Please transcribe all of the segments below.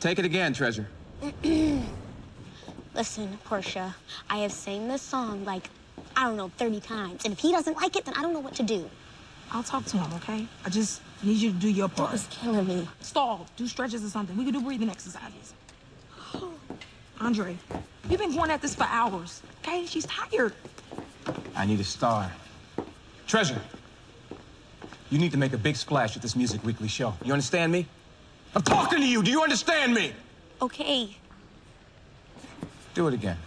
Take it again, Treasure. Listen, Portia, I have sang this song like, I don't know, 30 times. And if he doesn't like it, then I don't know what to do. I'll talk to him, okay? I just need you to do your part. It's killing me. Stall, do stretches or something. We can do breathing exercises. Andre, you've been going at this for hours, okay? She's tired. I need a star. Treasure, you need to make a big splash at this Music Weekly show. You understand me? I'm talking to you. Do you understand me? Okay. Do it again.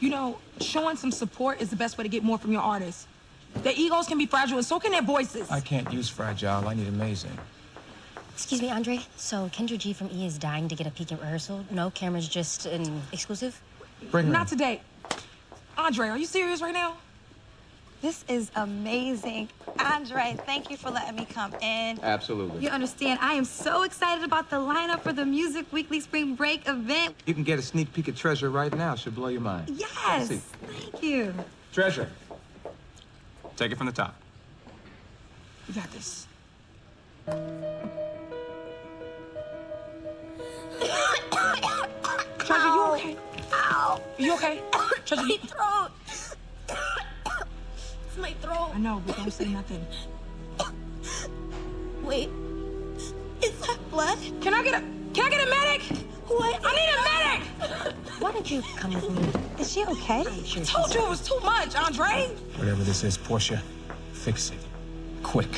You know, showing some support is the best way to get more from your artists. Their egos can be fragile, and so can their voices. I can't use fragile. I need amazing. Excuse me, Andre. So Kendra G from E is dying to get a peek at rehearsal. No cameras, just an exclusive? Bring her Not in. today. Andre, are you serious right now? This is amazing. Andre, thank you for letting me come in. Absolutely. You understand, I am so excited about the lineup for the Music Weekly Spring Break event. You can get a sneak peek at Treasure right now. Should blow your mind. Yes, See. thank you. Treasure. Take it from the top. You got this. Treasure, you okay? Ow. Are you okay? Treasure, My throat. It's my throat. I know, but don't say nothing. Wait. Is that blood? Can I get a medic? What? I need a medic! Why don't you come with me? Is she okay? I'm sure I told you it was too much, Andre. Whatever this is, Portia, fix it. Quick.